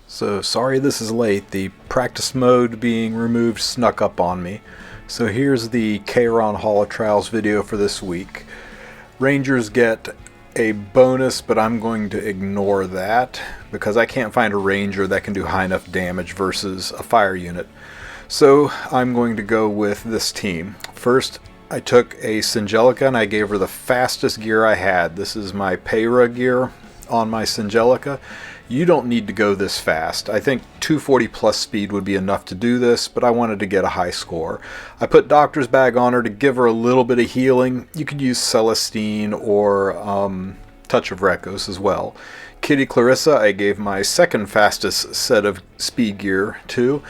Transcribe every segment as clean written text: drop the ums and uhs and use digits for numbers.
So sorry this is late, the practice mode being removed snuck up on me. So here's the Kayron Hall of Trials video for this week. Rangers get a bonus, but I'm going to ignore that because I can't find a ranger that can do high enough damage versus a fire unit. So I'm going to go with this team. First, I took a Singelica and I gave her the fastest gear I had. This is my Payra gear on my Singelica. You don't need to go this fast. I think 240 plus speed would be enough to do this, but I wanted to get a high score. I put Doctor's Bag on her to give her a little bit of healing. You could use Celestine or Touch of Rekos as well. Kitty Clarissa, I gave my second fastest set of speed gear to.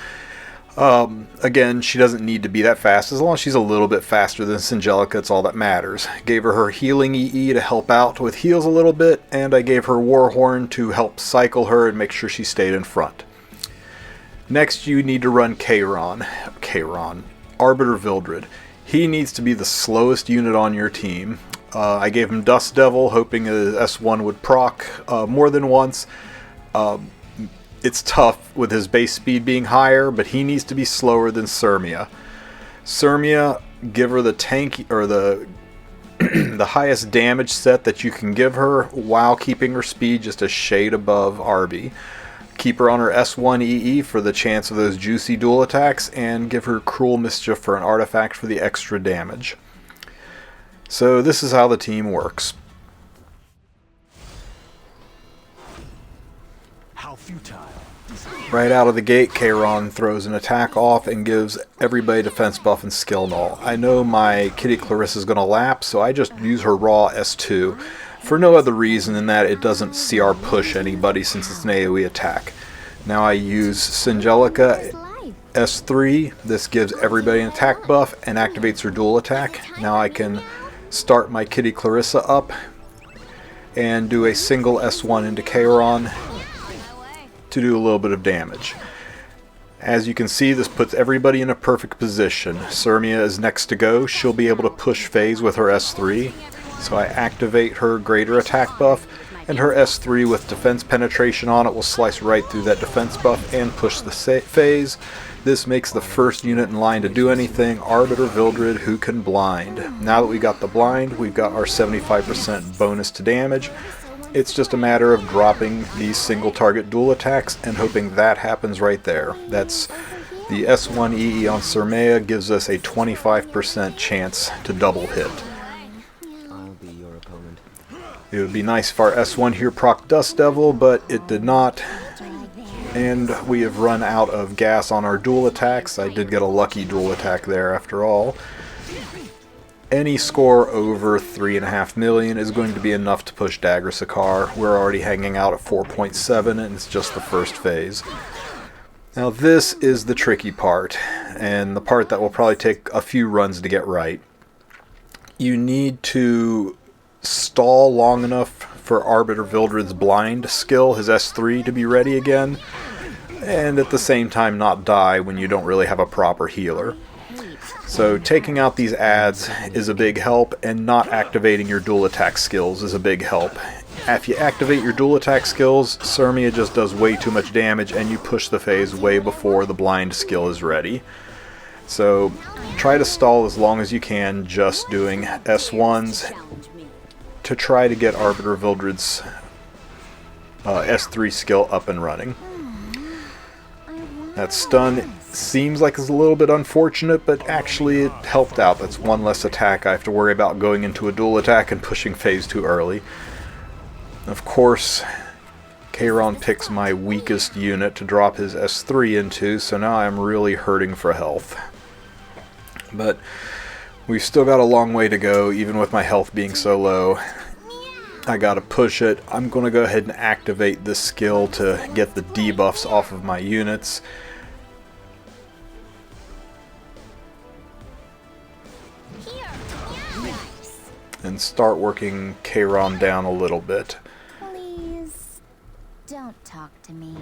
Again, she doesn't need to be that fast. As long as she's a little bit faster than Singelica, it's all that matters. Gave her healing EE to help out with heals a little bit, and I gave her Warhorn to help cycle her and make sure she stayed in front. Next, you need to run Kayron, Arbiter Vildred. He needs to be the slowest unit on your team. I gave him Dust Devil, hoping S1 would proc more than once. It's tough with his base speed being higher, but he needs to be slower than Cermia. Cermia, give her the tank or the the highest damage set that you can give her while keeping her speed just a shade above Arby. Keep her on her S1 EE for the chance of those juicy dual attacks, and give her Cruel Mischief for an artifact for the extra damage. So this is how the team works. How futile. Right out of the gate, Kayron throws an attack off and gives everybody defense buff and skill null. I know my Kitty Clarissa is going to lapse, so I just use her raw S2 for no other reason than that it doesn't CR push anybody since it's an AoE attack. Now I use Singelica S3. This gives everybody an attack buff and activates her dual attack. Now I can start my Kitty Clarissa up and do a single S1 into Kayron to do a little bit of damage. As you can see, this puts everybody in a perfect position. Cermia is next to go. She'll be able to push phase with her S3. So I activate her greater attack buff, and her S3 with defense penetration on it will slice right through that defense buff and push the phase. This makes the first unit in line to do anything, Arbiter Vildred, who can blind. Now that we got the blind, we've got our 75% bonus to damage. It's just a matter of dropping these single target dual attacks and hoping that happens right there. That's the S1 EE on Cermia gives us a 25% chance to double hit. I'll be your opponent. It would be nice if our S1 here proc Dust Devil, but it did not. And we have run out of gas on our dual attacks. I did get a lucky dual attack there after all. Any score over 3.5 million is going to be enough to push Dagger Sicar. We're already hanging out at 4.7 and it's just the first phase. Now this is the tricky part, and the part that will probably take a few runs to get right. You need to stall long enough for Arbiter Vildred's blind skill, his S3, to be ready again, and at the same time not die when you don't really have a proper healer. So taking out these adds is a big help, and not activating your dual attack skills is a big help. If you activate your dual attack skills, Cermia just does way too much damage and you push the phase way before the blind skill is ready. So try to stall as long as you can, just doing S1s to try to get Arbiter Vildred's S3 skill up and running. That stun seems like it's a little bit unfortunate, but actually it helped out. That's one less attack I have to worry about going into a dual attack and pushing phase too early. Of course, Kayron picks my weakest unit to drop his S3 into, so now I'm really hurting for health. But we've still got a long way to go, even with my health being so low. I gotta push it. I'm gonna go ahead and activate this skill to get the debuffs off of my units. And start working Kayron down a little bit. Please, don't talk to me.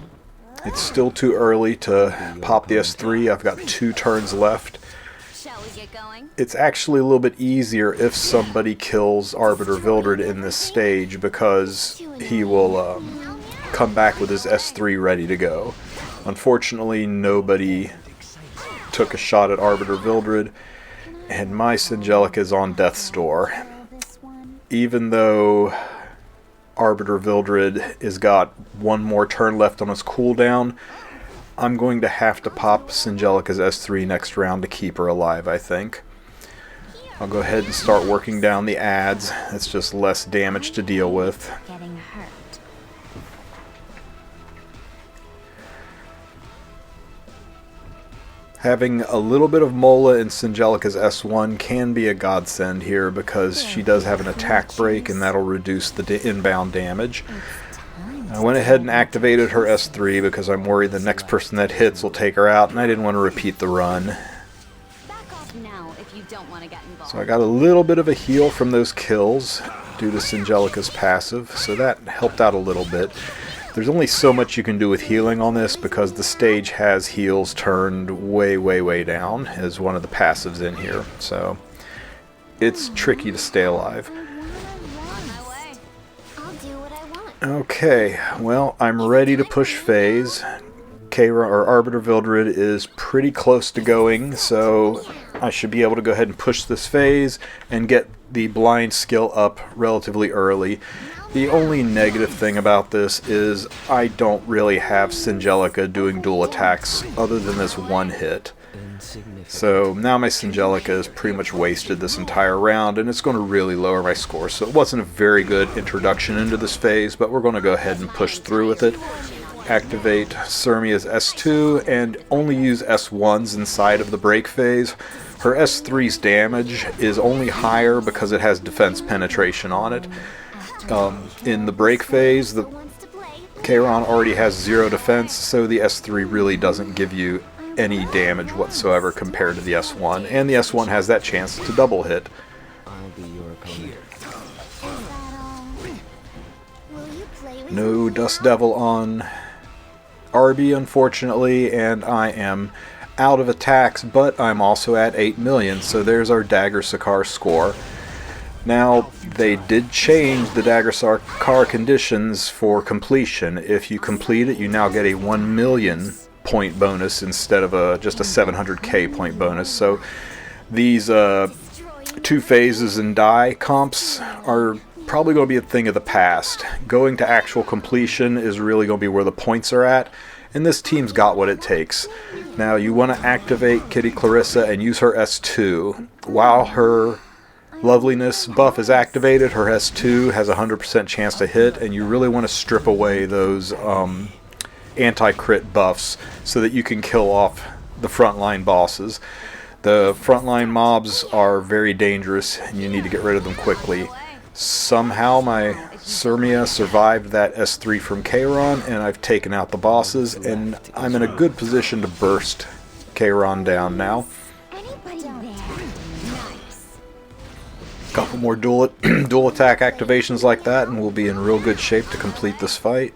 It's still too early to pop the S3. I've got 2 turns left. Shall we get going? It's actually a little bit easier if somebody kills Arbiter Vildred in this stage, because he will come back with his S3 ready to go. Unfortunately, nobody took a shot at Arbiter Vildred, and my Singelica is on death's door. Even though Arbiter Vildred has got one more turn left on his cooldown, I'm going to have to pop Singelica's S3 next round to keep her alive, I think. I'll go ahead and start working down the ads. It's just less damage to deal with. Getting hurt. Having a little bit of Mola in Singelica's S1 can be a godsend here because she does have an attack break and that'll reduce the inbound damage. I went ahead and activated her S3 because I'm worried the next person that hits will take her out and I didn't want to repeat the run. So I got a little bit of a heal from those kills due to Singelica's passive, so that helped out a little bit. There's only so much you can do with healing on this because the stage has heals turned way down as one of the passives in here, so it's tricky to stay alive. Okay, well, I'm ready to push phase. Kayron, or Arbiter Vildred, is pretty close to going, so I should be able to go ahead and push this phase and get the blind skill up relatively early. The only negative thing about this is I don't really have Singelica doing dual attacks other than this one hit. So now my Singelica is pretty much wasted this entire round, and it's going to really lower my score. So it wasn't a very good introduction into this phase, but we're going to go ahead and push through with it. Activate Cermia's S2 and only use S1s inside of the break phase. Her S3's damage is only higher because it has defense penetration on it. In the break phase, the Kayron already has 0 defense, so the S3 really doesn't give you any damage whatsoever compared to the S1, and the S1 has that chance to double hit. I'll be your opponent. No Dust Devil on Arby, unfortunately, and I am out of attacks, but I'm also at 8 million, so there's our Dagger Sicar score. Now, they did change the Dagger Sicar conditions for completion. If you complete it, you now get a 1 million point bonus instead of just a 700k point bonus. So these 2 phases and die comps are probably going to be a thing of the past. Going to actual completion is really going to be where the points are at, and this team's got what it takes. Now you want to activate Kitty Clarissa and use her S2. While her Loveliness buff is activated, her S2 has a 100% chance to hit, and you really want to strip away those anti-crit buffs so that you can kill off the frontline bosses. The frontline mobs are very dangerous and you need to get rid of them quickly. Somehow my Cermia survived that S3 from Kayron, and I've taken out the bosses, and I'm in a good position to burst Kayron down now. Couple more dual attack activations like that and we'll be in real good shape to complete this fight.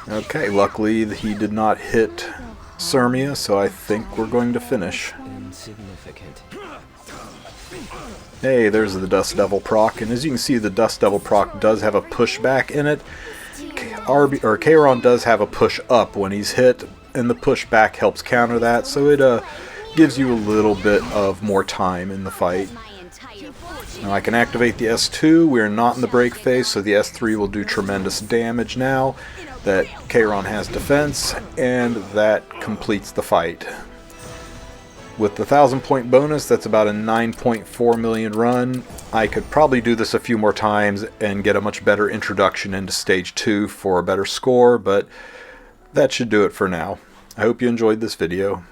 Okay, luckily he did not hit Cermia, so I think we're going to finish. Hey, there's the Dust Devil proc, and as you can see, the Dust Devil proc does have a pushback in it. Kayron does have a push up when he's hit, and the pushback helps counter that, so it gives you a little bit of more time in the fight. Now I can activate the S2. We're not in the break phase, so the S3 will do tremendous damage now that Kayron has defense, and that completes the fight. With the 1,000 point bonus, that's about a 9.4 million run. I could probably do this a few more times and get a much better introduction into Stage 2 for a better score, but that should do it for now. I hope you enjoyed this video.